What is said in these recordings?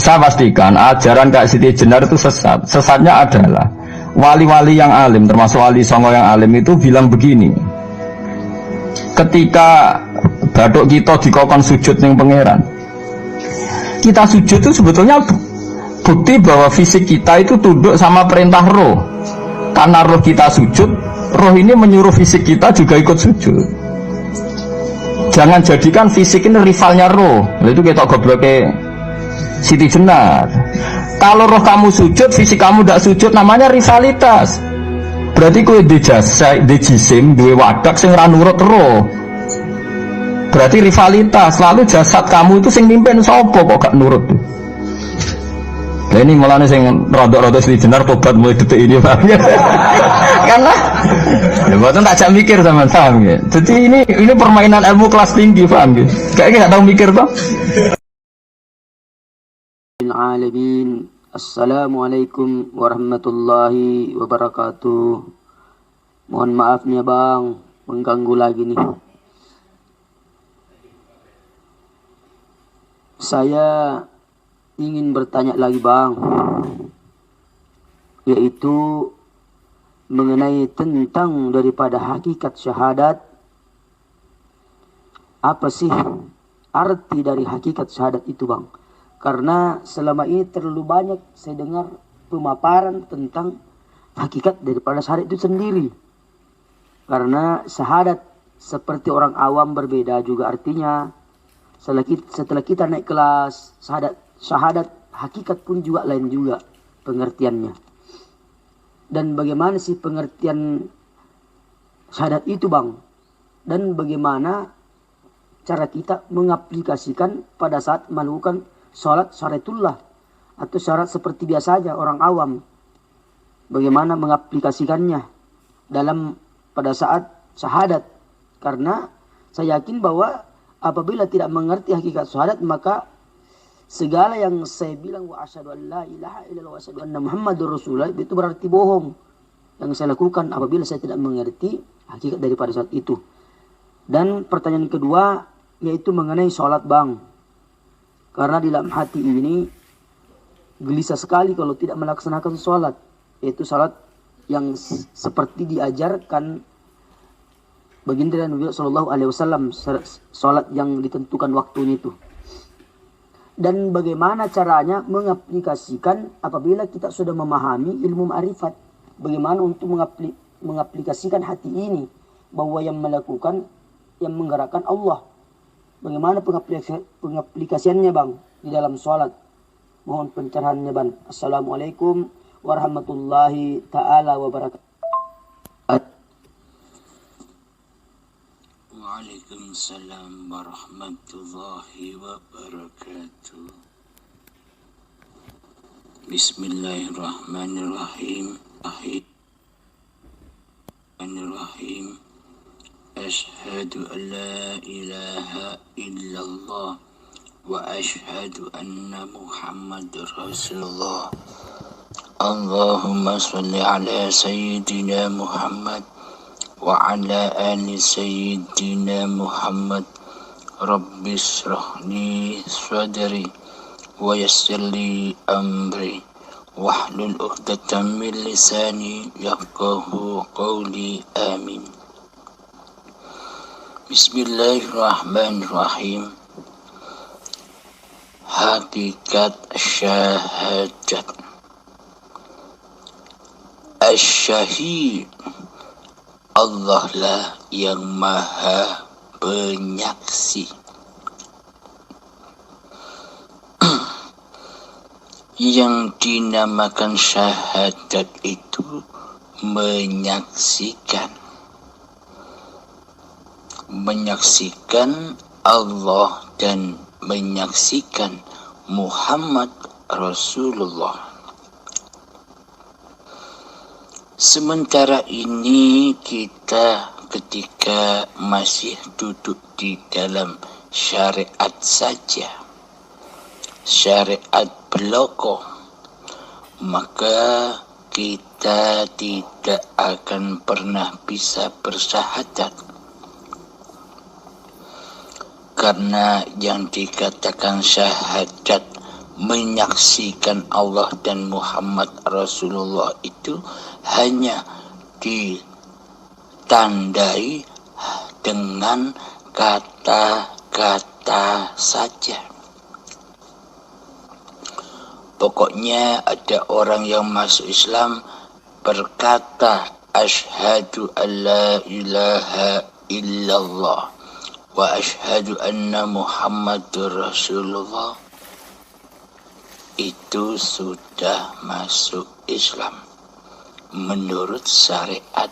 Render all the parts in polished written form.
Saya pastikan ajaran Kak Siti Jenar itu sesat. Sesatnya adalah wali-wali yang alim, termasuk wali Songo yang alim itu bilang begini. Ketika bathuk kita dikokon sujud ning pangeran, kita sujud itu sebetulnya bukti bahwa fisik kita itu tunduk sama perintah roh. Karena roh kita sujud, roh ini menyuruh fisik kita juga ikut sujud. Jangan jadikan fisik ini rivalnya roh. Itu kita gobloknya Siti Jenar. Kalau roh kamu sujud, fisik kamu tidak sujud, namanya rivalitas. Berarti kowe di jisim, duwe wadak sing ra nurut roh. Berarti rivalitas. Lalu jasad kamu itu sing mimpin sapa kok gak nurut tuh. Lah ini mulane sing rodok-rodok Siti Jenar tobat mulai detik ini, paham ya? Karena ya mboten tak jak mikir sama paham ya. Jadi ini permainan ilmu kelas tinggi, paham ya? Kayaknya gak tahu mikir toh. Alamin. Assalamualaikum warahmatullahi wabarakatuh. Mohon maaf nih bang, mengganggu lagi nih. Saya ingin bertanya lagi bang, yaitu mengenai tentang daripada hakikat syahadat. Apa sih arti dari hakikat syahadat itu bang? Karena selama ini terlalu banyak saya dengar pemaparan tentang hakikat daripada syahadat itu sendiri. Karena syahadat seperti orang awam berbeda juga artinya. Setelah kita naik kelas, syahadat hakikat pun juga lain juga pengertiannya. Dan bagaimana sih pengertian syahadat itu bang? Dan bagaimana cara kita mengaplikasikan pada saat melakukan sholat syariatullah atau syarat seperti biasa saja orang awam, bagaimana mengaplikasikannya dalam pada saat syahadat? Karena saya yakin bahwa apabila tidak mengerti hakikat syahadat, maka segala yang saya bilang wa asyhadu an la ilaha illallah wa asyhadu anna muhammadur rasulullah itu berarti bohong yang saya lakukan apabila saya tidak mengerti hakikat daripada syahadat itu. Dan pertanyaan kedua yaitu mengenai sholat bang. Karena di dalam hati ini gelisah sekali kalau tidak melaksanakan sholat. Yaitu sholat yang seperti diajarkan baginda Nabi Sallallahu Alaihi Wasallam, sholat yang ditentukan waktunya itu. Dan bagaimana caranya mengaplikasikan apabila kita sudah memahami ilmu ma'rifat. Bagaimana untuk mengaplikasikan hati ini bahwa yang melakukan, yang menggerakkan Allah. Bagaimana pengaplikasiannya bang di dalam sholat? Mohon pencerahannya bang. Assalamualaikum warahmatullahi ta'ala wabarakatuh. Waalaikumsalam warahmatullahi wabarakatuh. Bismillahirrahmanirrahim. Ashhadu an la ilaha illallah wa ashhadu anna Muhammadar Rasulullah. Allahumma salli ala sayyidina Muhammad wa ala ali sayyidina Muhammad. Rabbi shrah li sadri wa yassir li amri wahlul 'uqdatam min lisani yafqahu qawli. Amin. Bismillahirrahmanirrahim. Hakikat syahadat. Asyahid, Allah lah yang maha penyaksi. Yang dinamakan syahadat itu menyaksikan Allah dan menyaksikan Muhammad Rasulullah. Sementara ini kita ketika masih duduk di dalam syariat saja, syariat beloko, maka kita tidak akan pernah bisa bersyahadat. Karena yang dikatakan syahadat menyaksikan Allah dan Muhammad Rasulullah itu hanya ditandai dengan kata-kata saja. Pokoknya ada orang yang masuk Islam berkata asyhadu an la ilaha illallah wa asyhadu anna Muhammadur Rasulullah, itu sudah masuk Islam menurut syariat,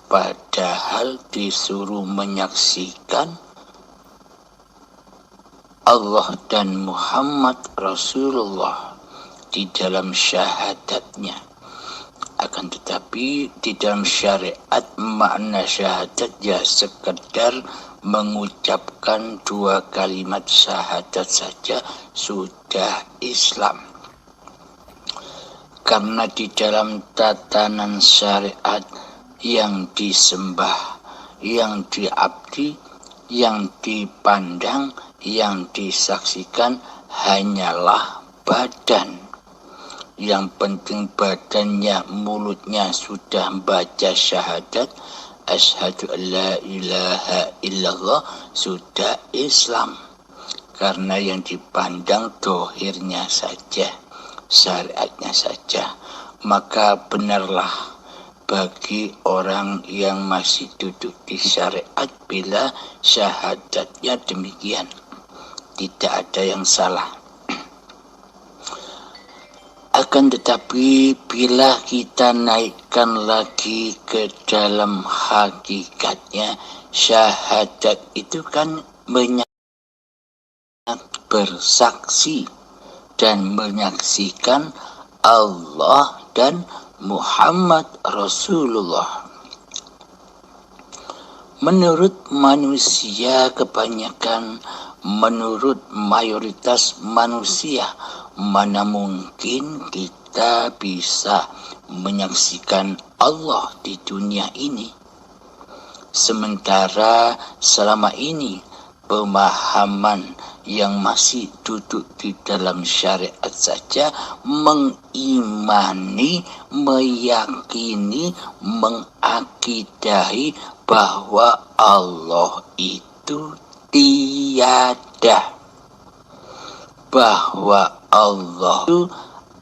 padahal disuruh menyaksikan Allah dan Muhammad Rasulullah di dalam syahadatnya. Akan tetapi di dalam syariat makna syahadat ya sekedar mengucapkan 2 kalimat syahadat saja sudah Islam. Karena di dalam tatanan syariat yang disembah, yang diabdi, yang dipandang, yang disaksikan hanyalah badan. Yang penting badannya, mulutnya sudah baca syahadat asyhadu an la ilaha illallah, sudah Islam. Karena yang dipandang dohirnya saja, syariatnya saja. Maka benarlah bagi orang yang masih duduk di syariat bila syahadatnya demikian. Tidak ada yang salah. Akan tetapi bila kita naikkan lagi ke dalam hakikatnya, syahadat itu kan bersaksi dan menyaksikan Allah dan Muhammad Rasulullah. Menurut manusia kebanyakan, menurut mayoritas manusia, mana mungkin kita bisa menyaksikan Allah di dunia ini. Sementara selama ini pemahaman yang masih duduk di dalam syariat saja mengimani, meyakini, mengakidahi bahwa Allah itu tiada, bahwa Allah itu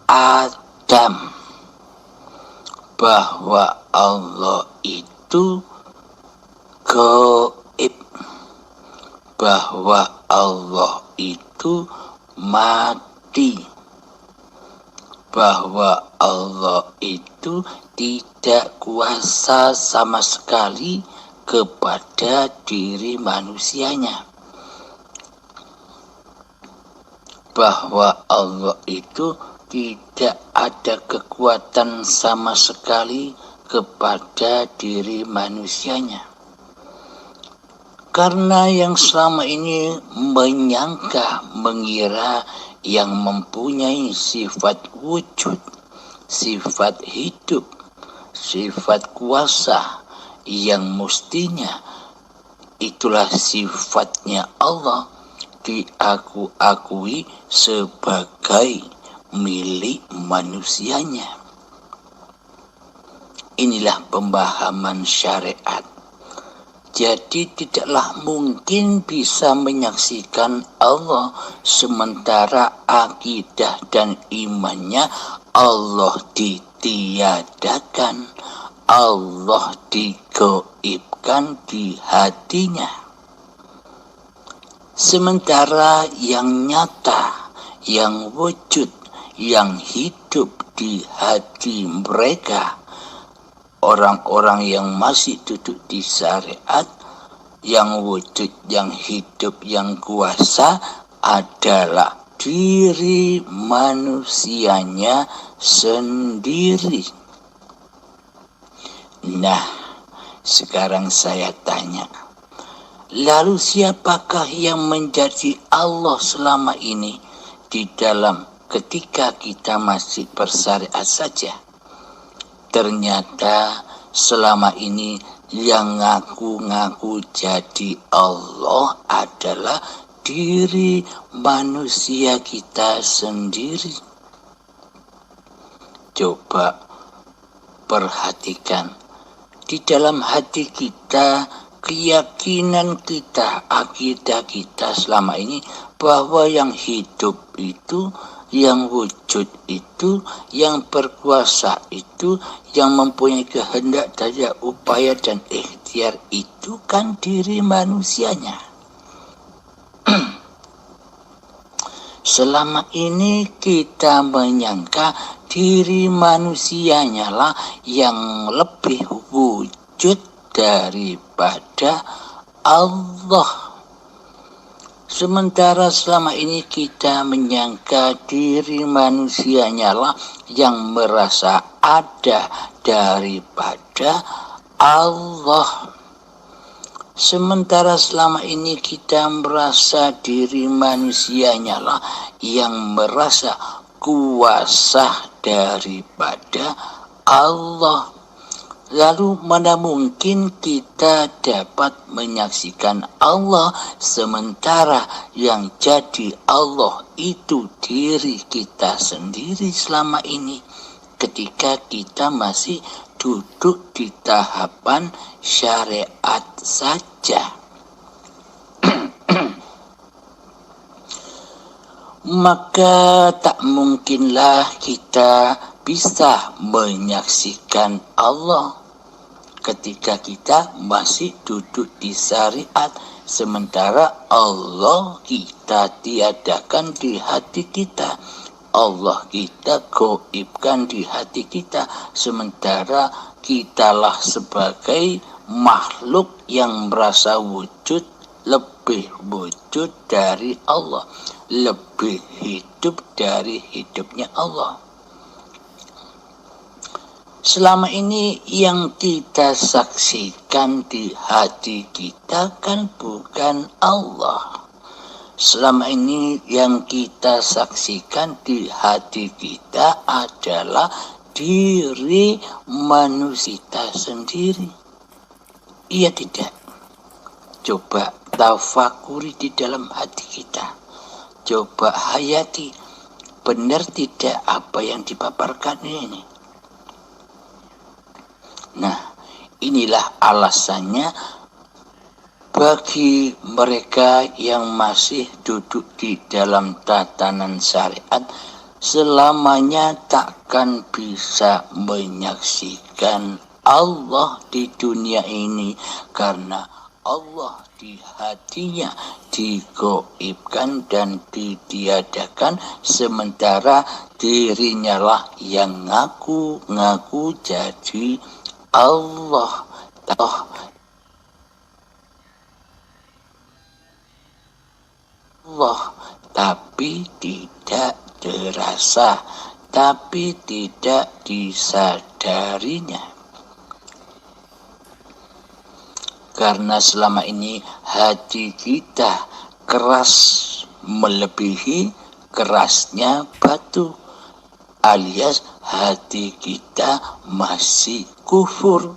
Adam, bahwa Allah itu gaib, bahwa Allah itu mati, bahwa Allah itu tidak kuasa sama sekali kepada diri manusianya, bahwa Allah itu tidak ada kekuatan sama sekali kepada diri manusianya. Karena yang selama ini menyangka, mengira yang mempunyai sifat wujud, sifat hidup, sifat kuasa yang mestinya itulah sifatnya Allah, diakui sebagai milik manusianya. Inilah pemahaman syariat. Jadi tidaklah mungkin bisa menyaksikan Allah sementara akidah dan imannya Allah ditiadakan, Allah digaibkan di hatinya. Sementara yang nyata, yang wujud, yang hidup di hati mereka, orang-orang yang masih duduk di syariat, yang wujud, yang hidup, yang kuasa adalah diri manusianya sendiri. Nah, sekarang saya tanya, lalu siapakah yang menjadi Allah selama ini di dalam ketika kita masih bersyariat saja? Ternyata selama ini yang ngaku-ngaku jadi Allah adalah diri manusia kita sendiri. Coba perhatikan di dalam hati kita, keyakinan kita, akidah kita selama ini bahwa yang hidup itu, yang wujud itu, yang berkuasa itu, yang mempunyai kehendak, daya, upaya dan ikhtiar itu kan diri manusianya. Selama ini kita menyangka diri manusianya lah yang lebih wujud daripada Allah. Sementara selama ini kita menyangka diri manusianya lah yang merasa ada daripada Allah. Sementara selama ini kita merasa diri manusianya lah yang merasa kuasa daripada Allah. Lalu mana mungkin kita dapat menyaksikan Allah sementara yang jadi Allah itu diri kita sendiri selama ini, ketika kita masih duduk di tahapan syariat saja. Maka tak mungkinlah kita bisa menyaksikan Allah ketika kita masih duduk di syariat, sementara Allah kita tiadakan di hati kita, Allah kita gaibkan di hati kita, sementara kitalah sebagai makhluk yang merasa wujud, lebih wujud dari Allah, lebih hidup dari hidupnya Allah. Selama ini yang kita saksikan di hati kita kan bukan Allah. Selama ini yang kita saksikan di hati kita adalah diri manusia sendiri. Iya tidak? Coba tafakuri di dalam hati kita. Coba hayati, benar tidak apa yang dipaparkan ini? Nah, inilah alasannya bagi mereka yang masih duduk di dalam tatanan syariat, selamanya takkan bisa menyaksikan Allah di dunia ini, karena Allah di hatinya digaibkan dan ditiadakan, sementara dirinya lah yang ngaku-ngaku jadi Allah. Allah tapi tidak terasa, tapi tidak disadarinya. Karena selama ini hati kita keras melebihi kerasnya batu, alias hati kita masih kufur,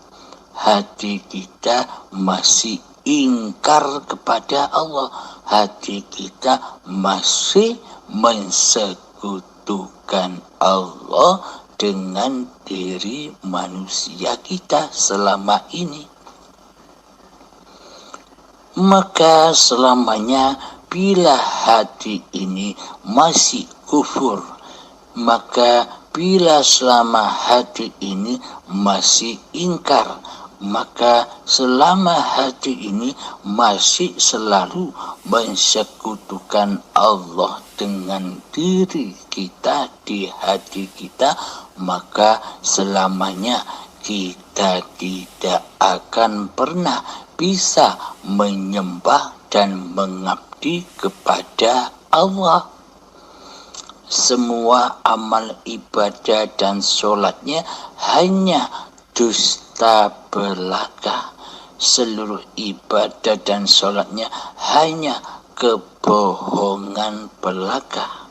hati kita masih ingkar kepada Allah, hati kita masih mensekutukan Allah dengan diri manusia kita selama ini. Maka selamanya bila hati ini masih kufur, maka bila selama hati ini masih ingkar, maka selama hati ini masih selalu mensekutukan Allah dengan diri kita di hati kita, maka selamanya kita tidak akan pernah bisa menyembah dan mengabdi kepada Allah. Semua amal ibadah dan sholatnya hanya dusta belaka. Seluruh ibadah dan sholatnya hanya kebohongan belaka.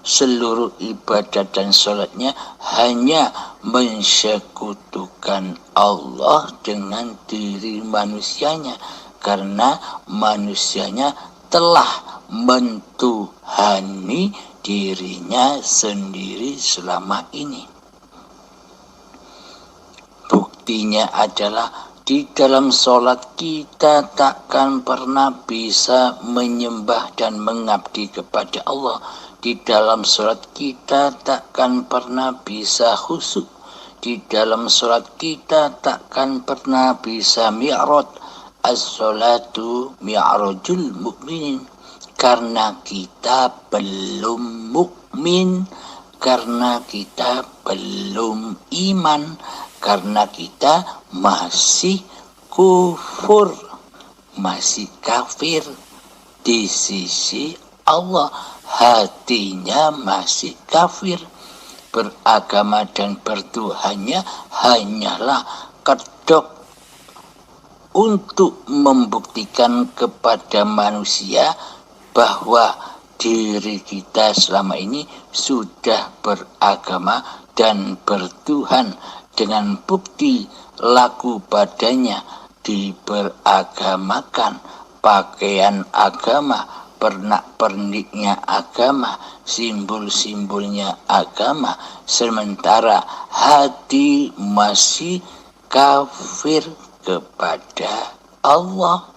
Seluruh ibadah dan sholatnya hanya mensekutukan Allah dengan diri manusianya, karena manusianya telah mentuhani dirinya sendiri selama ini. Buktinya adalah di dalam sholat kita takkan pernah bisa menyembah dan mengabdi kepada Allah. Di dalam sholat kita takkan pernah bisa khusyuk. Di dalam sholat kita takkan pernah bisa mi'raj. As-sholatu mi'rajul mu'minin. Karena kita belum mukmin, karena kita belum iman, karena kita masih kufur, masih kafir di sisi Allah. Hatinya masih kafir. Beragama dan bertuhannya hanyalah kedok untuk membuktikan kepada manusia bahwa diri kita selama ini sudah beragama dan bertuhan, dengan bukti laku padanya diberagamakan, pakaian agama, pernak-perniknya agama, simbol-simbolnya agama, sementara hati masih kafir kepada Allah.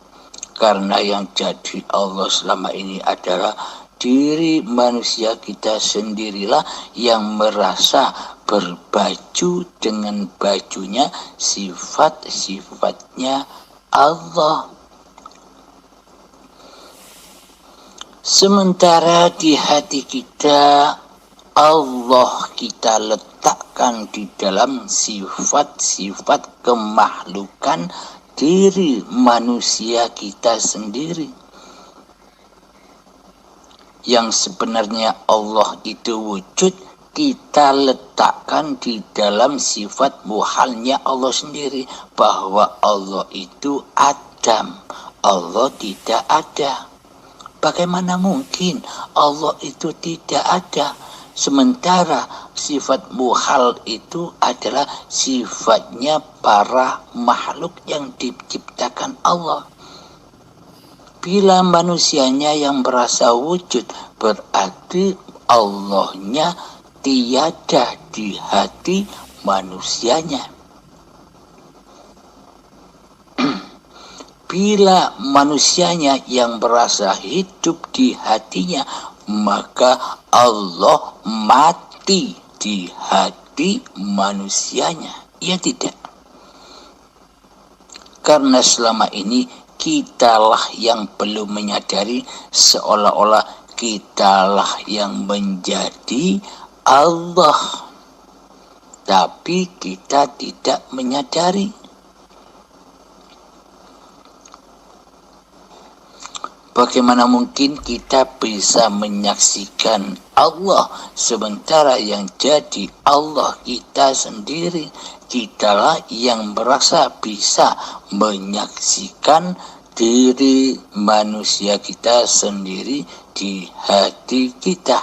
Karena yang jadi Allah selama ini adalah diri manusia kita sendirilah yang merasa berbaju dengan bajunya sifat-sifatnya Allah. Sementara di hati kita Allah kita letakkan di dalam sifat-sifat kemakhlukan diri manusia kita sendiri. Yang sebenarnya Allah itu wujud, kita letakkan di dalam sifat muhalnya Allah sendiri, bahwa Allah itu Adam, Allah tidak ada. Bagaimana mungkin Allah itu tidak ada, sementara sifat muhal itu adalah sifatnya para makhluk yang diciptakan Allah. Bila manusianya yang merasa wujud, berarti Allahnya tiada di hati manusianya. Bila manusianya yang merasa hidup di hatinya, maka Allah mati di hati manusianya. Ya tidak. Karena selama ini kitalah yang belum menyadari, seolah-olah kitalah yang menjadi Allah. Tapi kita tidak menyadari. Bagaimana mungkin kita bisa menyaksikan Allah sementara yang jadi Allah kita sendiri? Kitalah yang merasa bisa menyaksikan diri manusia kita sendiri di hati kita.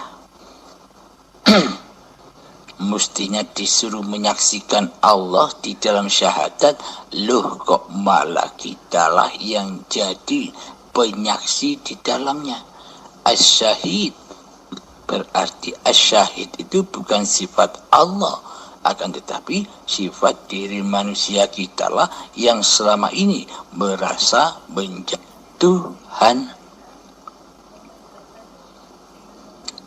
Mestinya disuruh menyaksikan Allah di dalam syahadat, loh kok malah kitalah yang jadi penyaksi di dalamnya. Asyahid berarti asyahid itu bukan sifat Allah, akan tetapi sifat diri manusia kitalah yang selama ini merasa menjadi Tuhan.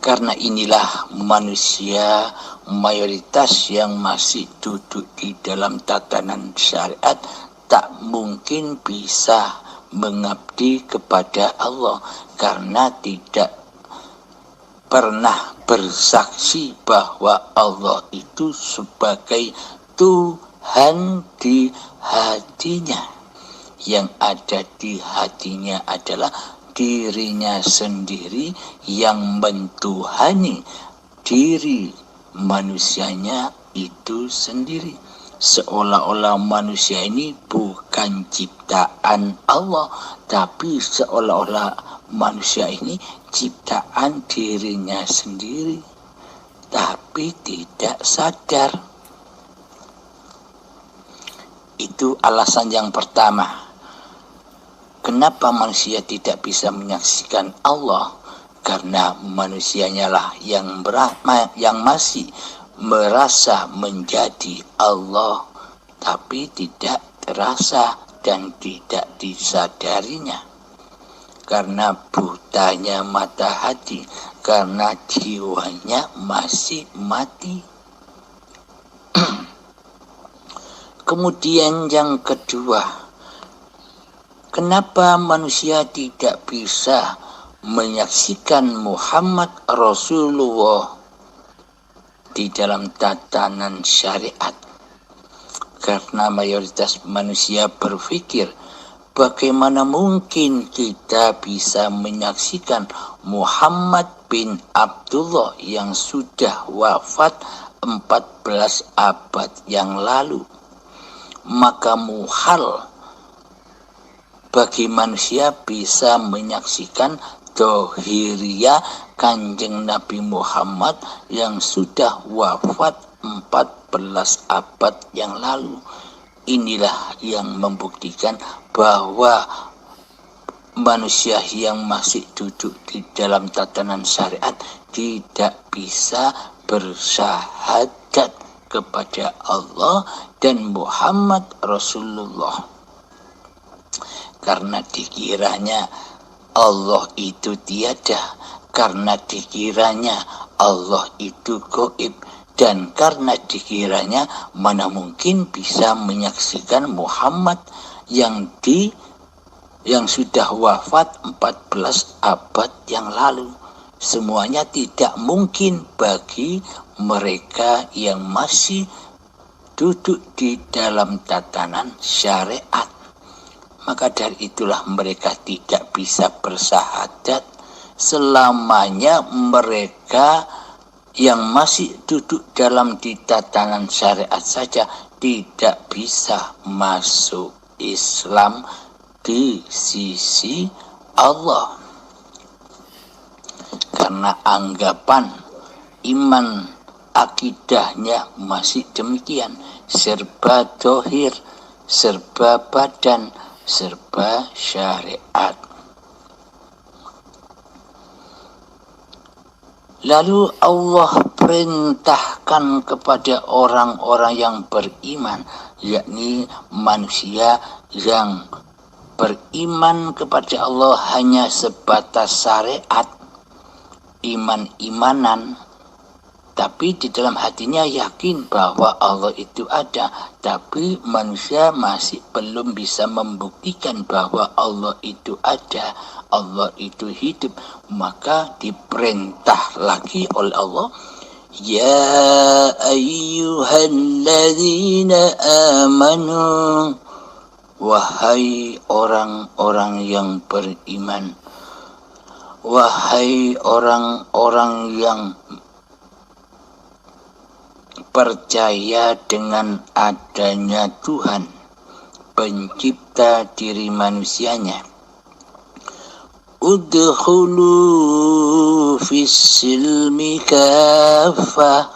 Karena inilah manusia mayoritas yang masih duduk di dalam tatanan syariat tak mungkin bisa mengabdi kepada Allah, karena tidak pernah bersaksi bahwa Allah itu sebagai Tuhan di hatinya. Yang ada di hatinya adalah dirinya sendiri yang mentuhani diri manusianya itu sendiri. Seolah-olah manusia ini bukan ciptaan Allah, tapi seolah-olah manusia ini ciptaan dirinya sendiri, tapi tidak sadar. Itu alasan yang pertama. Kenapa manusia tidak bisa menyaksikan Allah? Karena manusianya lah yang masih merasa menjadi Allah, tapi tidak terasa dan tidak disadarinya. Karena butanya mata hati, karena jiwanya masih mati. Kemudian yang kedua, kenapa manusia tidak bisa menyaksikan Muhammad Rasulullah di dalam tatanan syariat? Karena mayoritas manusia berpikir, bagaimana mungkin kita bisa menyaksikan Muhammad bin Abdullah yang sudah wafat 14 abad yang lalu? Maka muhal bagi manusia bisa menyaksikan dohiriyah Kanjeng Nabi Muhammad yang sudah wafat 14 abad yang lalu. Inilah yang membuktikan bahwa manusia yang masih duduk di dalam tatanan syariat tidak bisa bersyahadat kepada Allah dan Muhammad Rasulullah. Karena dikiranya Allah itu tiada, karena dikiranya Allah itu gaib, dan karena dikiranya mana mungkin bisa menyaksikan Muhammad yang sudah wafat 14 abad yang lalu. Semuanya tidak mungkin bagi mereka yang masih duduk di dalam tatanan syariat. Maka dari itulah mereka tidak bisa bersyahadat selamanya mereka yang masih duduk dalam di tatanan syariat saja tidak bisa masuk Islam di sisi Allah. Karena anggapan iman akidahnya masih demikian, serba dohir, serba badan, serba syariat. Lalu Allah perintahkan kepada orang-orang yang beriman, yakni manusia yang beriman kepada Allah hanya sebatas syariat, iman-imanan, tapi di dalam hatinya yakin bahwa Allah itu ada, tapi manusia masih belum bisa membuktikan bahwa Allah itu ada, Allah itu hidup. Maka diperintah lagi oleh Allah, ya ayyuhalladzina amanu, wahai orang-orang yang beriman, wahai orang-orang yang percaya dengan adanya Tuhan, pencipta diri manusianya. Udkhulu fis-silmi kafah,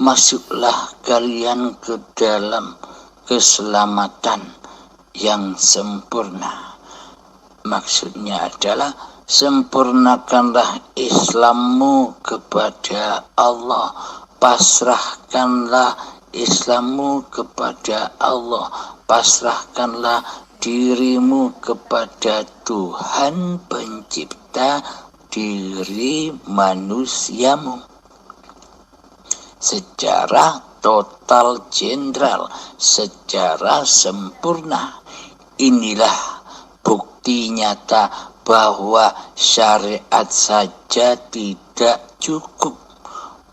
masuklah kalian ke dalam keselamatan yang sempurna. Maksudnya adalah sempurnakanlah Islammu kepada Allah, pasrahkanlah Islammu kepada Allah, pasrahkanlah dirimu kepada Tuhan pencipta diri manusiamu secara total jenderal, secara sempurna. Inilah bukti nyata bahwa syariat saja tidak cukup,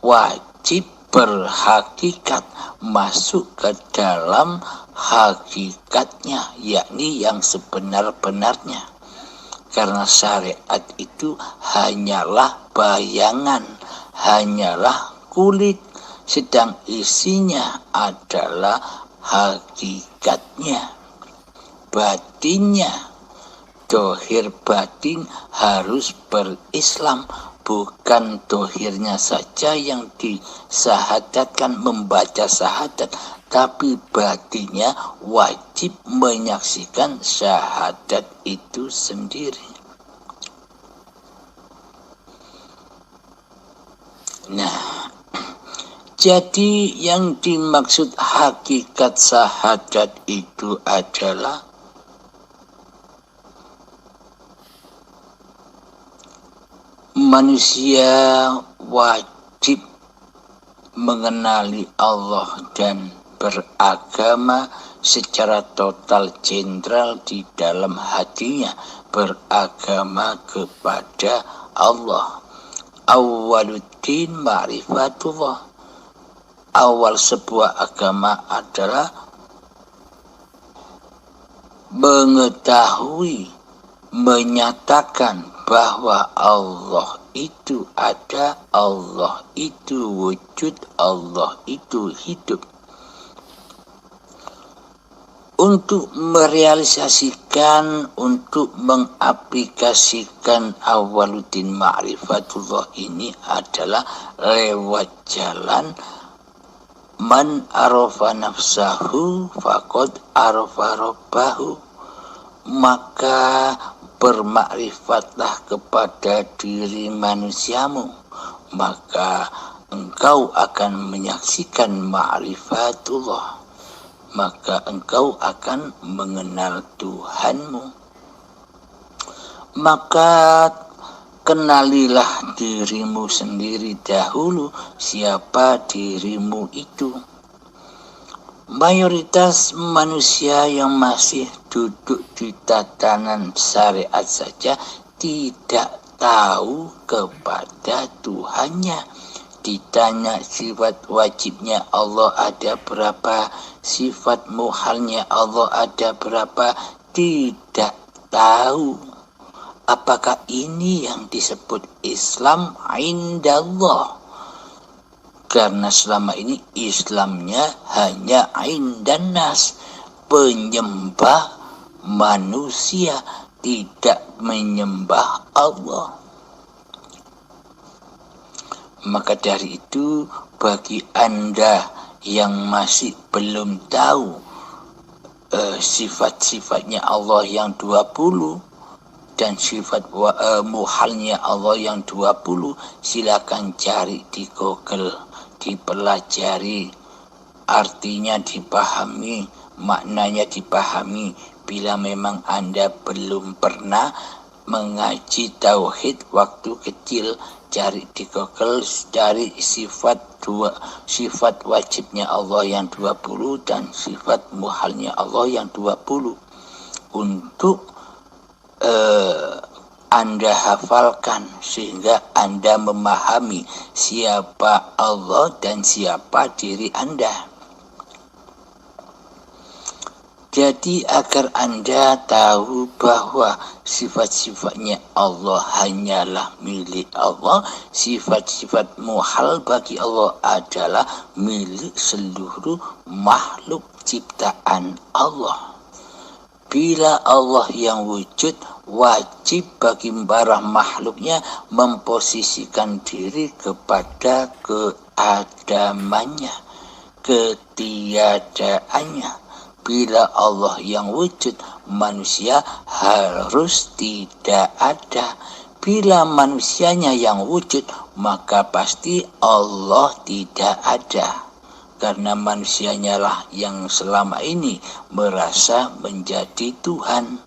wajib berhakikat, masuk ke dalam hakikatnya, yakni yang sebenar-benarnya. Karena syariat itu hanyalah bayangan, hanyalah kulit, sedang isinya adalah hakikatnya, batinnya. Dohir batin harus berislam, bukan dohirnya saja yang disahadatkan membaca syahadat, tapi batinnya wajib menyaksikan syahadat itu sendiri. Nah, jadi yang dimaksud hakikat syahadat itu adalah manusia wajib mengenali Allah dan beragama secara total jenderal di dalam hatinya, beragama kepada Allah. Awaluddin ma'rifatullah. Awal sebuah agama adalah mengetahui, menyatakan bahwa Allah itu ada, Allah itu wujud, Allah itu hidup. Untuk merealisasikan, untuk mengaplikasikan awaluddin ma'rifatullah ini adalah lewat jalan man arafa nafsahu faqad arafa rabbahu. Maka bermakrifatlah kepada diri manusiamu, maka engkau akan menyaksikan ma'rifatullah, maka engkau akan mengenal Tuhanmu. Maka kenalilah dirimu sendiri dahulu, siapa dirimu itu. Mayoritas manusia yang masih duduk di tatanan syariat saja tidak tahu kepada Tuhannya. Ditanya sifat wajibnya Allah ada berapa, sifat muhalnya Allah ada berapa, tidak tahu. Apakah ini yang disebut Islam indallah? Karena selama ini Islamnya hanya indan nas, penyembah manusia, tidak menyembah Allah. Maka dari itu, bagi Anda yang masih belum tahu sifat-sifatnya Allah yang 20 dan sifat muhalnya Allah yang 20, silakan cari di Google, dipelajari, artinya dipahami, maknanya dipahami. Bila memang Anda belum pernah mengaji tauhid waktu kecil, cari di Google, cari sifat wajibnya Allah yang 20 dan sifat muhalnya Allah yang 20 untuk Anda hafalkan, sehingga Anda memahami siapa Allah dan siapa diri Anda. Jadi agar Anda tahu bahwa sifat-sifatnya Allah hanyalah milik Allah, sifat-sifat muhal bagi Allah adalah milik seluruh makhluk ciptaan Allah. Bila Allah yang wujud, wajib bagi para makhluknya memposisikan diri kepada keadamannya, ketiadaannya. Bila Allah yang wujud, manusia harus tidak ada. Bila manusianya yang wujud, maka pasti Allah tidak ada. Karena manusianya lah yang selama ini merasa menjadi Tuhan.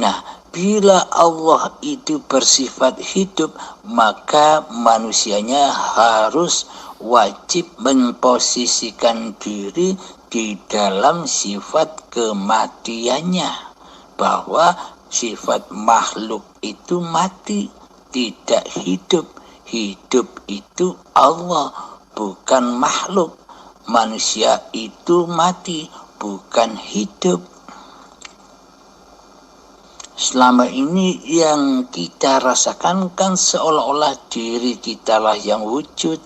Nah, bila Allah itu bersifat hidup, maka manusianya harus wajib memposisikan diri di dalam sifat kematiannya, bahwa sifat makhluk itu mati, tidak hidup. Hidup itu Allah, bukan makhluk. Manusia itu mati, bukan hidup. Selama ini yang kita rasakan kan seolah-olah diri kitalah yang wujud,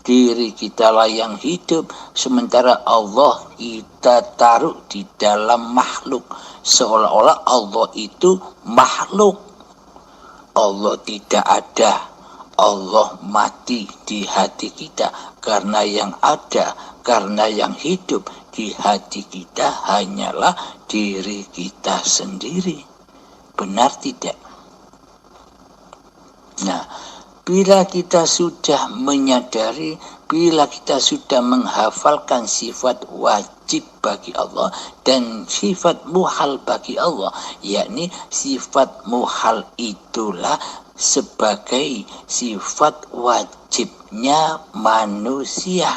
diri kitalah yang hidup, sementara Allah kita taruh di dalam makhluk, seolah-olah Allah itu makhluk. Allah tidak ada, Allah mati di hati kita, karena yang ada, karena yang hidup di hati kita hanyalah diri kita sendiri. Benar tidak? Nah, bila kita sudah menyadari, bila kita sudah menghafalkan sifat wajib bagi Allah dan sifat muhal bagi Allah, yakni sifat muhal itulah sebagai sifat wajibnya manusia.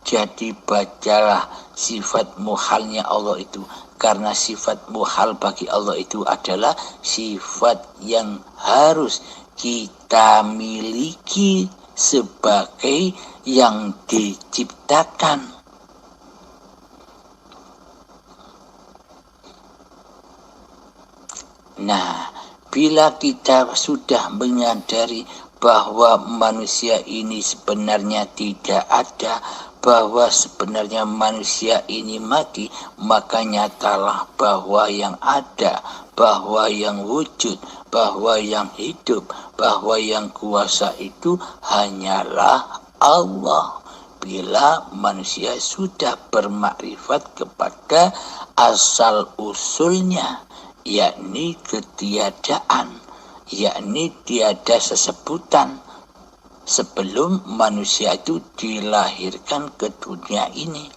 Jadi bacalah sifat muhalnya Allah itu, karena sifat muhal bagi Allah itu adalah sifat yang harus kita miliki sebagai yang diciptakan. Nah, bila kita sudah menyadari bahwa manusia ini sebenarnya tidak ada, bahwa sebenarnya manusia ini mati, maka nyatalah bahwa yang ada, bahwa yang wujud, bahwa yang hidup, bahwa yang kuasa itu hanyalah Allah. Bila manusia sudah bermakrifat kepada asal usulnya, yakni ketiadaan, yakni tiada sesebutan sebelum manusia itu dilahirkan ke dunia ini.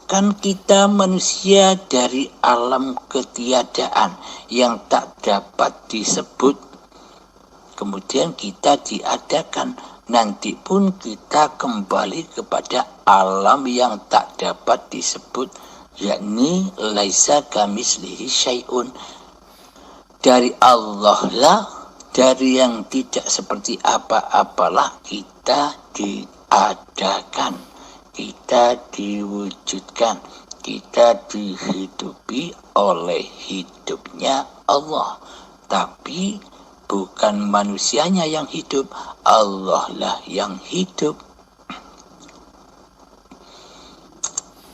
Kan kita manusia dari alam ketiadaan yang tak dapat disebut, kemudian kita diadakan, nanti pun kita kembali kepada alam yang tak dapat disebut, yakni laisa kamislihi syai'un. Dari Allah lah, dari yang tidak seperti apa-apalah kita diadakan, kita diwujudkan, kita dihidupi oleh hidupnya Allah. Tapi bukan manusianya yang hidup, Allah lah yang hidup.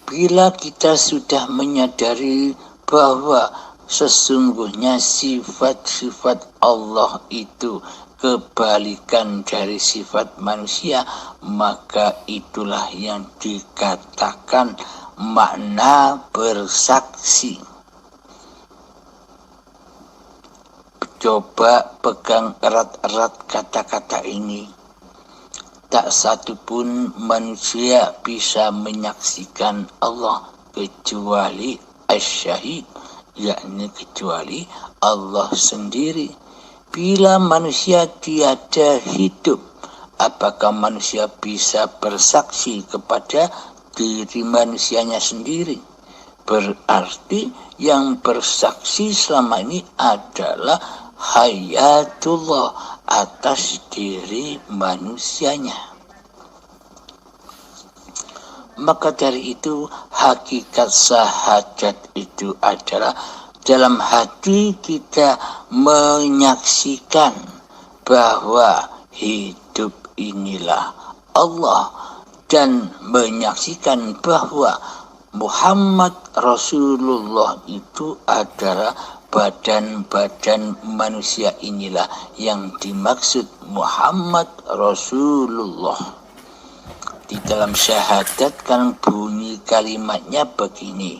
Bila kita sudah menyadari bahwa sesungguhnya sifat-sifat Allah itu kebalikan dari sifat manusia, maka itulah yang dikatakan makna bersaksi. Coba pegang erat-erat kata-kata ini. Tak satu pun manusia bisa menyaksikan Allah kecuali asyahid, yakni kecuali Allah sendiri. Bila manusia tiada hidup, apakah manusia bisa bersaksi kepada diri manusianya sendiri? Berarti yang bersaksi selama ini adalah hayatullah atas diri manusianya. Maka dari itu hakikat syahadat itu adalah dalam hati kita menyaksikan bahwa hidup inilah Allah dan menyaksikan bahwa Muhammad Rasulullah itu adalah badan-badan manusia. Inilah yang dimaksud Muhammad Rasulullah. Di dalam syahadat kan bunyi kalimatnya begini: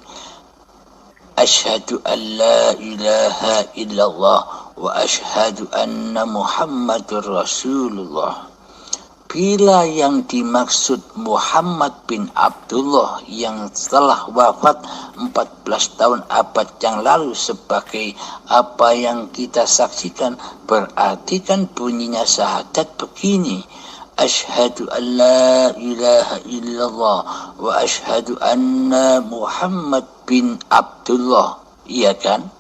Asyhadu an la ilaha illallah wa asyhadu anna Muhammadur Rasulullah. Bila yang dimaksud Muhammad bin Abdullah yang telah wafat 14 tahun abad yang lalu sebagai apa yang kita saksikan, berarti kan bunyinya syahadat begini: Asyhadu an la ilaha illallah wa asyhadu anna Muhammad bin Abdullah. Iya kan?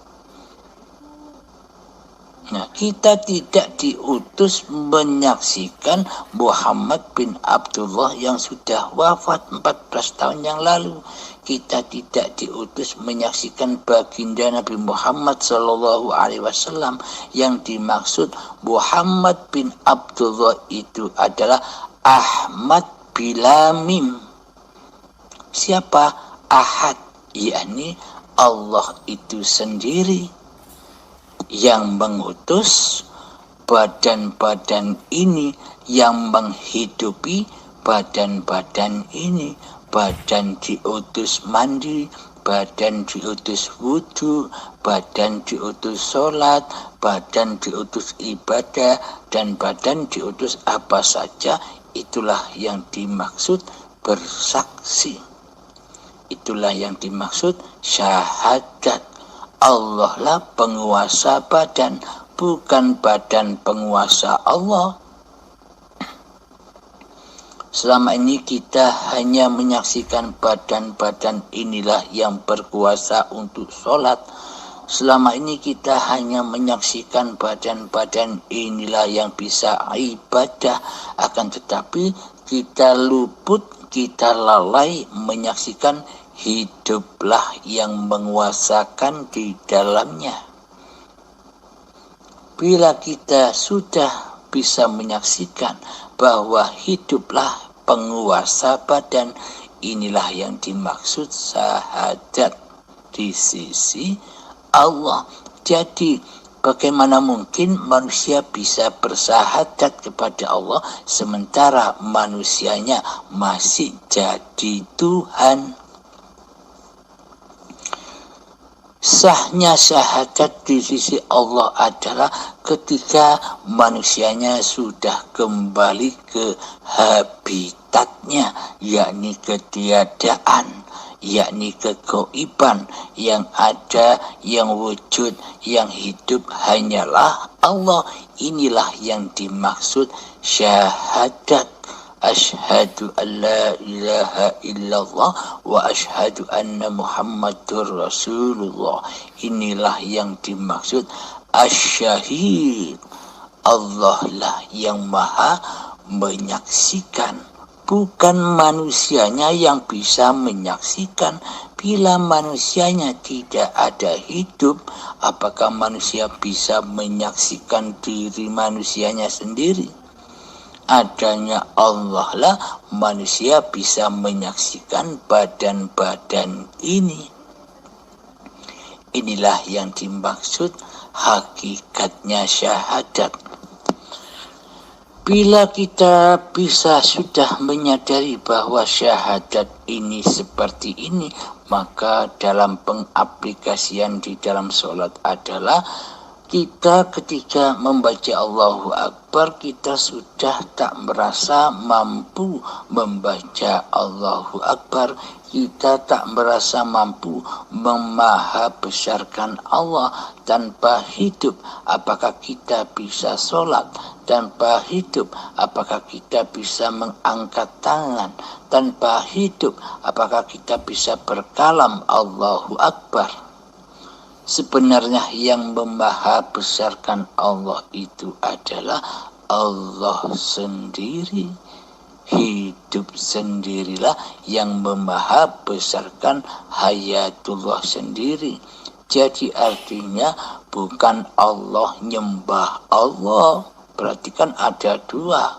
Nah, kita tidak diutus menyaksikan Muhammad bin Abdullah yang sudah wafat 14 tahun yang lalu. Kita tidak diutus menyaksikan baginda Nabi Muhammad SAW. Yang dimaksud Muhammad bin Abdullah itu adalah Ahmad bila mim. Siapa? Ahad, yakni Allah itu sendiri yang mengutus badan-badan ini yang menghidupi badan-badan ini. Badan diutus mandi, badan diutus wudu, badan diutus sholat, badan diutus ibadah, dan badan diutus apa saja. Itulah yang dimaksud bersaksi. Itulah yang dimaksud syahadat. Allah lah penguasa badan, bukan badan penguasa Allah. Selama ini kita hanya menyaksikan badan-badan inilah yang berkuasa untuk sholat. Selama ini kita hanya menyaksikan badan-badan inilah yang bisa ibadah. Akan tetapi kita luput, kita lalai menyaksikan hiduplah yang menguasakan di dalamnya. Bila kita sudah bisa menyaksikan bahwa hiduplah penguasa badan, inilah yang dimaksud syahadat di sisi Allah. Jadi bagaimana mungkin manusia bisa bersyahadat kepada Allah sementara manusianya masih jadi Tuhan? Sahnya syahadat di sisi Allah adalah ketika manusianya sudah kembali ke habitatnya, yakni ketiadaan, yakni kegoiban. Yang ada, yang wujud, yang hidup hanyalah Allah. Inilah yang dimaksud syahadat. Asyhadu an la ilaha illallah wa asyhadu anna Muhammadur Rasulullah. Inilah yang dimaksud asyahid. Allah lah yang maha menyaksikan, bukan manusianya yang bisa menyaksikan. Bila manusianya tidak ada hidup, apakah manusia bisa menyaksikan diri manusianya sendiri? Adanya Allah lah manusia bisa menyaksikan badan-badan ini. Inilah yang dimaksud hakikatnya syahadat. Bila kita bisa sudah menyadari bahwa syahadat ini seperti ini, maka dalam pengaplikasian di dalam sholat adalah kita ketika membaca Allahu Akbar, kita sudah tak merasa mampu membaca Allahu Akbar. Kita tak merasa mampu memahabesarkan Allah. Tanpa hidup, apakah kita bisa sholat? Tanpa hidup, apakah kita bisa mengangkat tangan? Tanpa hidup, apakah kita bisa berkalam Allahu Akbar? Sebenarnya yang memahabesarkan Allah itu adalah Allah sendiri. Hidup sendirilah yang memahabesarkan hayatullah sendiri. Jadi artinya bukan Allah nyembah Allah. Berarti kan ada dua.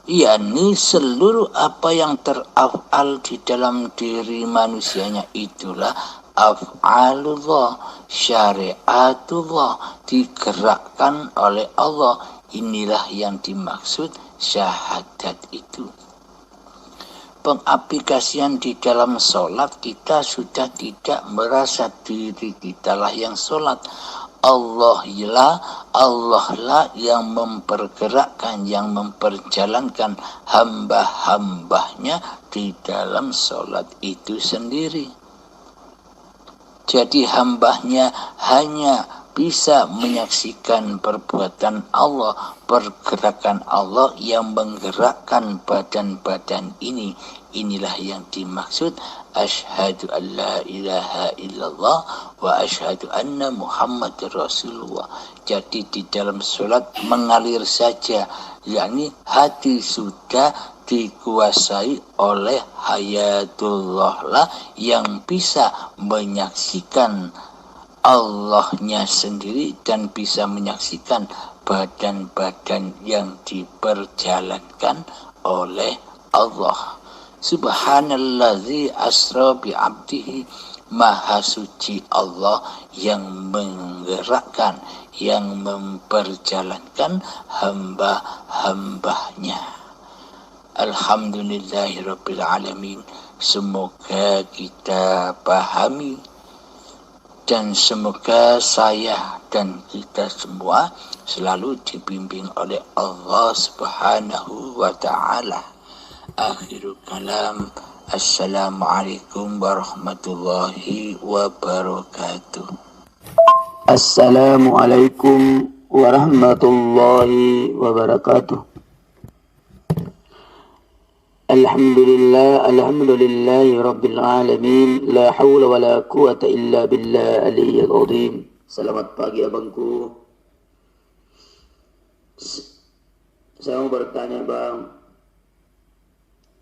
yakni seluruh apa yang teraf'al di dalam diri manusianya itulah af'alullah, syariatullah, digerakkan oleh Allah. Inilah yang dimaksud syahadat itu. Pengaplikasian di dalam sholat, kita sudah tidak merasa diri kita lah yang sholat. Allah lah yang mempergerakkan, yang memperjalankan hamba-hambanya di dalam sholat itu sendiri. Jadi hambanya hanya bisa menyaksikan perbuatan Allah, pergerakan Allah yang menggerakkan badan-badan ini. Inilah yang dimaksud asyhadu an la ilaha illallah wa asyhadu anna Muhammadur Rasulullah. Jadi di dalam sholat mengalir saja, yakni hati sudah dikuasai oleh hayatullah lah yang bisa menyaksikan Allahnya sendiri dan bisa menyaksikan badan-badan yang diperjalankan oleh Allah. Subhanallazi asra bi'abdihi Maha suci Allah yang menggerakkan, yang memperjalankan hamba-hambanya. Alhamdulillahirabbil alamin. Semoga kita pahami dan semoga saya dan kita semua selalu dibimbing oleh Allah Subhanahu wa taala. Akhirul kalam. Assalamualaikum warahmatullahi wabarakatuh. Assalamualaikum warahmatullahi wabarakatuh. Alhamdulillahi rabbil alamin. La hawla wa la quwata illa billah aliyyil azim. Selamat pagi abangku. Saya mau bertanya bang,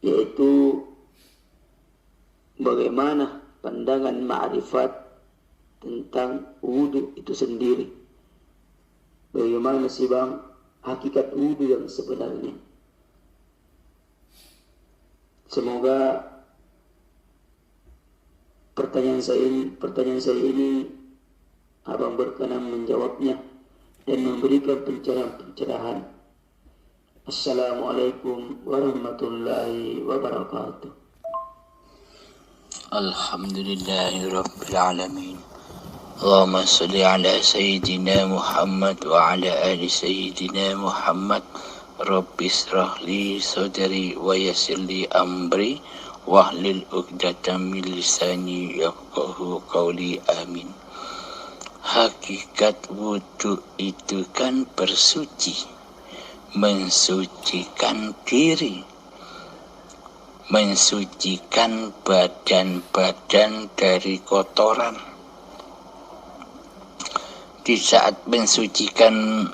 yaitu bagaimana pandangan ma'rifat tentang wudhu itu sendiri. Bagaimana sih bang hakikat wudhu yang sebenarnya? Semoga pertanyaan saya ini abang berkenan menjawabnya dan memberikan pencerahan. Assalamualaikum warahmatullahi wabarakatuh. Alhamdulillahirabbil alamin. Allahumma shalli ala sayyidina Muhammad wa ala ali sayyidina Muhammad. Rabbi shrah li sadri wa yassir li amri wahlul 'uqdatam min lisani yafqahu qawli. Amin. Hakikat wudu itu kan bersuci, mensucikan diri, mensucikan badan-badan dari kotoran. Di saat mensucikan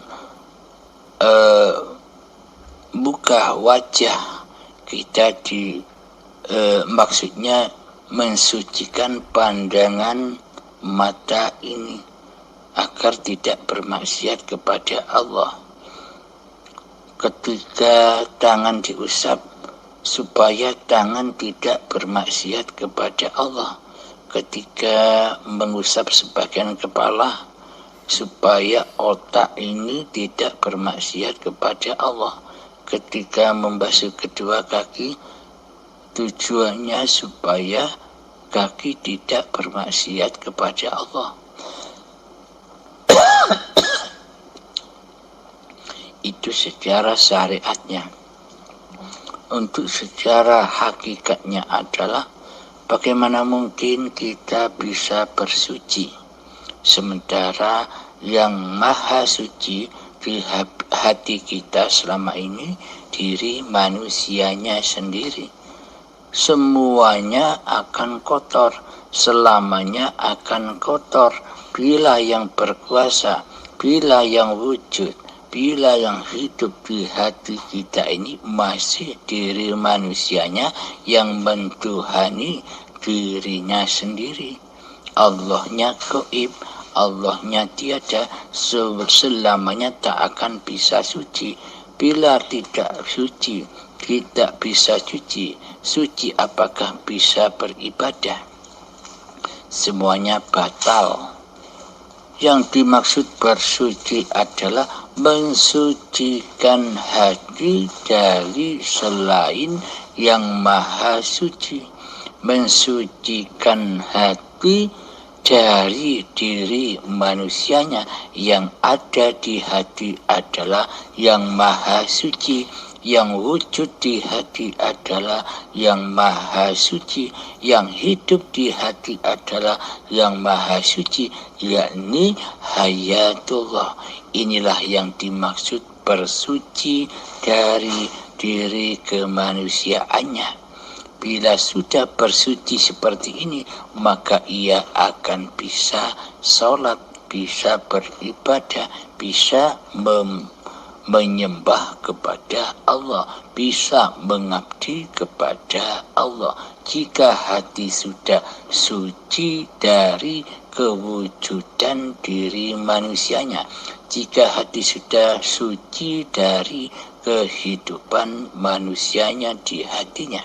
muka wajah kita maksudnya mensucikan pandangan mata ini agar tidak bermaksiat kepada Allah. Ketika tangan diusap supaya tangan tidak bermaksiat kepada Allah. Ketika mengusap sebagian kepala supaya otak ini tidak bermaksiat kepada Allah. Ketika membasuh kedua kaki tujuannya supaya kaki tidak bermaksiat kepada Allah. Itu secara syariatnya. Untuk secara hakikatnya adalah bagaimana mungkin kita bisa bersuci sementara yang maha suci di hati kita selama ini diri manusianya sendiri. Semuanya akan kotor, selamanya akan kotor. Bila yang berkuasa, bila yang wujud, bila yang hidup di hati kita ini masih diri manusianya yang mentuhani dirinya sendiri. Allahnya gaib, Allahnya tiada, selamanya tak akan bisa suci. Bila tidak suci, tidak bisa suci apakah bisa beribadah? Semuanya batal. Yang dimaksud bersuci adalah mensucikan hati dari selain yang maha suci. Mensucikan hati dari diri manusianya yang ada di hati adalah yang maha suci. Yang wujud di hati adalah yang maha suci, yang hidup di hati adalah yang maha suci, yakni hayatullah. Inilah yang dimaksud bersuci dari diri kemanusiaannya. Bila sudah bersuci seperti ini, maka ia akan bisa sholat, bisa beribadah, bisa menyembah kepada Allah, bisa mengabdi kepada Allah. Jika hati sudah suci dari kewujudan diri manusianya, jika hati sudah suci dari kehidupan manusianya di hatinya,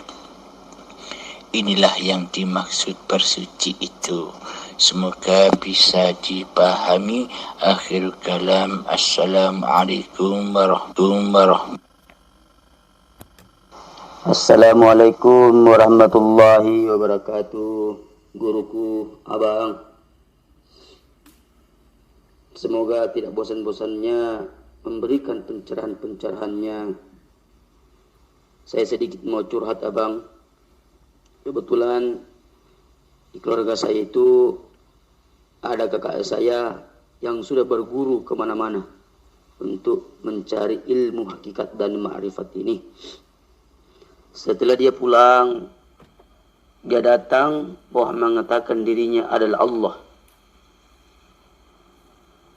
Inilah yang dimaksud bersuci itu. Semoga bisa dipahami. Akhir kalam. Assalamualaikum warahmatullahi wabarakatuh. Assalamualaikum warahmatullahi wabarakatuh. Guruku, abang, semoga tidak bosan-bosannya memberikan pencerahan-pencerahannya. Saya sedikit mau curhat, abang. Kebetulan di keluarga saya itu ada kakak saya yang sudah berguru kemana-mana untuk mencari ilmu hakikat dan ma'rifat ini. Setelah dia pulang, dia datang bahwa mengatakan dirinya adalah Allah.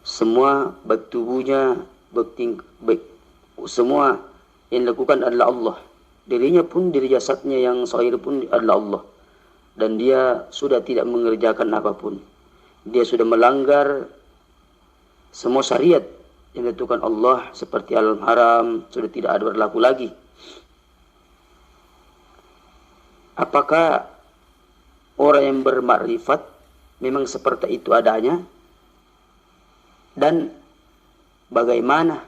Semua baik tubuhnya, baik semua yang dilakukan adalah Allah. Dirinya pun, diri jasadnya yang zahir pun adalah Allah. Dan dia sudah tidak mengerjakan apapun. Dia sudah melanggar semua syariat yang ditentukan Allah, seperti halal haram sudah tidak ada berlaku lagi. Apakah orang yang bermakrifat memang seperti itu adanya? Dan bagaimana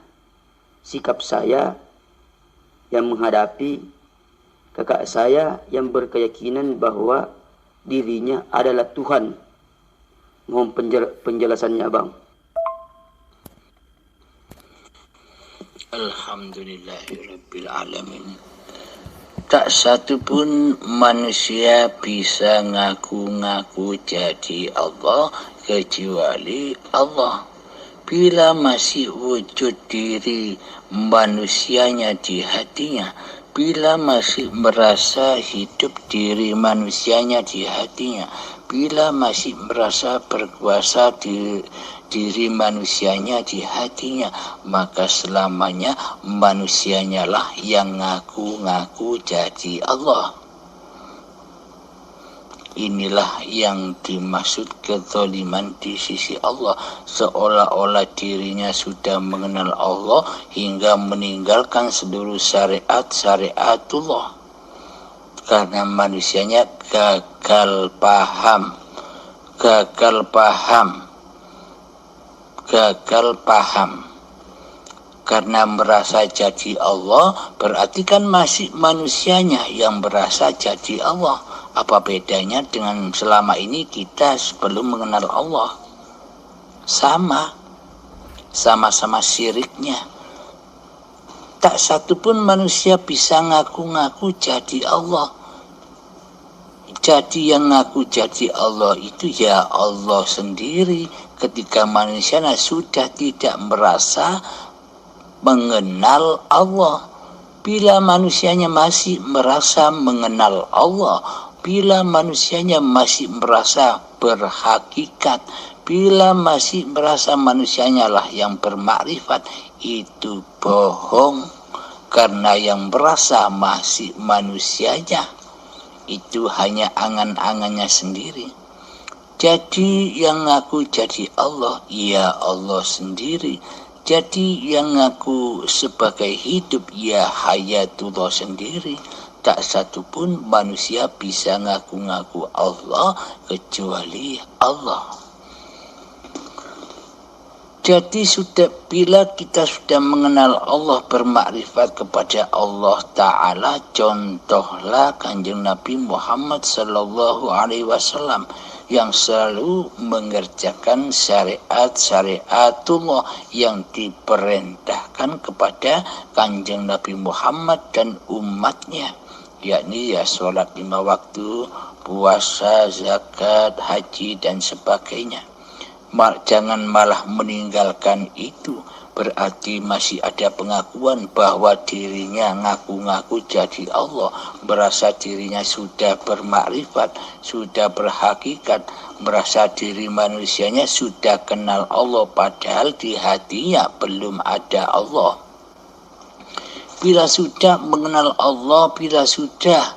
sikap saya yang menghadapi kakak saya yang berkeyakinan bahwa dirinya adalah Tuhan? Mohon penjelasannya, abang. Alhamdulillahirabbil alamin. Tak satu pun manusia bisa ngaku-ngaku jadi Allah kecuali Allah. Bila masih wujud diri manusianya di hatinya, bila masih merasa hidup diri manusianya di hatinya, bila masih merasa berkuasa diri manusianya di hatinya, maka selamanya manusianya lah yang ngaku-ngaku jadi Allah. Inilah yang dimaksud kezaliman di sisi Allah, seolah-olah dirinya sudah mengenal Allah hingga meninggalkan seluruh syariat-syariatullah. Karena manusianya gagal paham. Karena merasa jadi Allah, berarti kan masih manusianya yang merasa jadi Allah. Apa bedanya dengan selama ini kita sebelum mengenal Allah? Sama-sama syiriknya. Tak satu pun manusia bisa ngaku-ngaku jadi Allah. Jadi yang ngaku jadi Allah itu ya Allah sendiri. Ketika manusia sudah tidak merasa mengenal Allah. Bila manusianya masih merasa mengenal Allah, bila manusianya masih merasa berhakikat, bila masih merasa manusianya lah yang bermakrifat, itu bohong. Karena yang merasa masih manusianya itu hanya angan-angannya sendiri. Jadi yang ngaku jadi Allah, ya Allah sendiri. Jadi yang ngaku sebagai hidup, ya hayatullah sendiri. Tak satu pun manusia bisa ngaku-ngaku Allah kecuali Allah. Jadi bila kita sudah mengenal Allah, bermakrifat kepada Allah Ta'ala, contohlah Kanjeng Nabi Muhammad Sallallahu Alaihi Wasallam yang selalu mengerjakan syariat-syariatullah yang diperintahkan kepada Kanjeng Nabi Muhammad dan umatnya, yakni ya sholat 5 waktu, puasa, zakat, haji dan sebagainya. Jangan malah meninggalkan itu, berarti masih ada pengakuan bahwa dirinya ngaku-ngaku jadi Allah, merasa dirinya sudah bermakrifat, sudah berhakikat, merasa diri manusianya sudah kenal Allah, padahal di hatinya belum ada Allah. Bila sudah mengenal Allah, bila sudah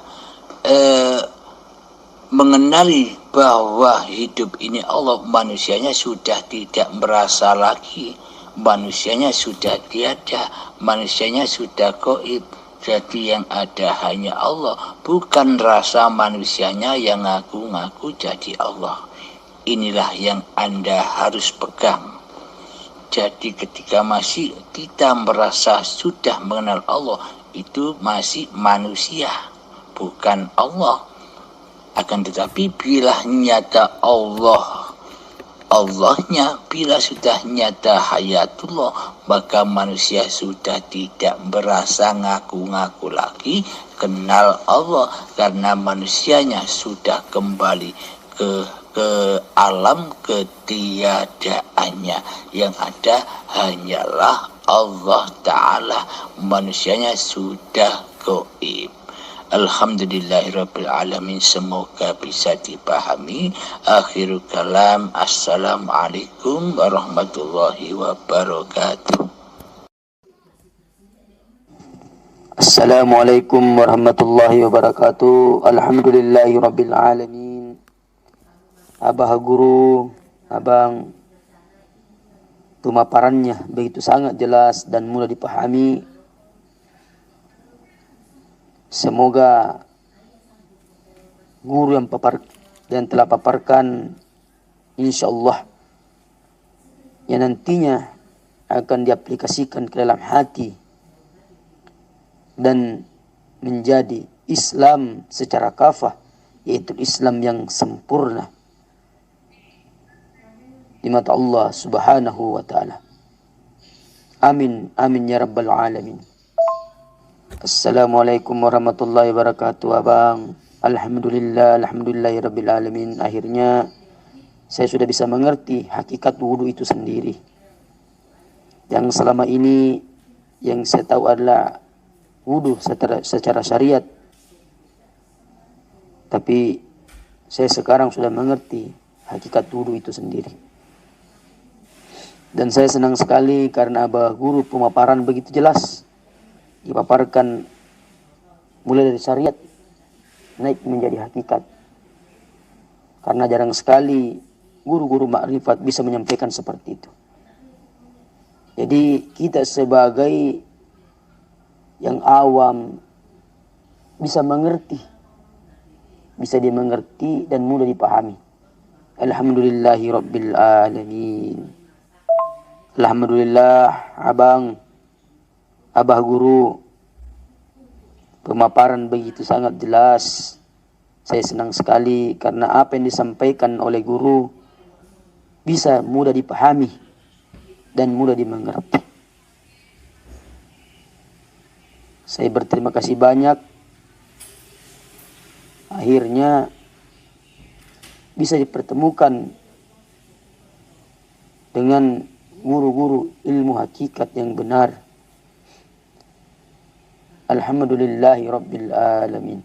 mengenali bahwa hidup ini Allah, manusianya sudah tidak merasa lagi, manusianya sudah tiada, manusianya sudah gaib, Jadi yang ada hanya Allah, bukan rasa manusianya yang ngaku-ngaku jadi Allah. Inilah yang Anda harus pegang. Jadi ketika masih kita merasa sudah mengenal Allah, itu masih manusia, bukan Allah. Akan tetapi bila nyata Allahnya, bila sudah nyata hayatullah, maka manusia sudah tidak merasa ngaku-ngaku lagi kenal Allah, karena manusianya sudah kembali ke alam ketiadaannya. Yang ada hanyalah Allah Ta'ala, manusianya sudah gaib. Alhamdulillahirabbil alamin. Semoga bisa dipahami. Akhirul kalam, assalamualaikum warahmatullahi wabarakatuh. Assalamualaikum warahmatullahi wabarakatuh. Alhamdulillahirabbil alamin. Abah guru, abang, pemaparannya begitu sangat jelas dan mudah dipahami. Semoga guru yang telah paparkan, insya Allah, yang nantinya akan diaplikasikan ke dalam hati dan menjadi Islam secara kafah, yaitu Islam yang sempurna di mata Allah Subhanahu wa ta'ala. Amin, amin ya rabbal alamin. Assalamualaikum warahmatullahi wabarakatuh, abang. Alhamdulillahirabbil alamin. Akhirnya saya sudah bisa mengerti hakikat wudu itu sendiri. Yang selama ini yang saya tahu adalah wudu secara syariat. Tapi saya sekarang sudah mengerti hakikat wudu itu sendiri. Dan saya senang sekali karena abah guru pemaparan begitu jelas. Dipaparkan mulai dari syariat naik menjadi hakikat. Karena jarang sekali guru-guru makrifat bisa menyampaikan seperti itu. Jadi kita sebagai yang awam bisa mengerti, bisa dimengerti dan mudah dipahami. Alhamdulillahirabbil alamin. Alhamdulillah, abah guru, pemaparan begitu sangat jelas. Saya senang sekali karena apa yang disampaikan oleh guru bisa mudah dipahami dan mudah dimengerti. Saya berterima kasih banyak. Akhirnya bisa dipertemukan dengan guru-guru ilmu hakikat yang benar. Alhamdulillahirabbil alamin.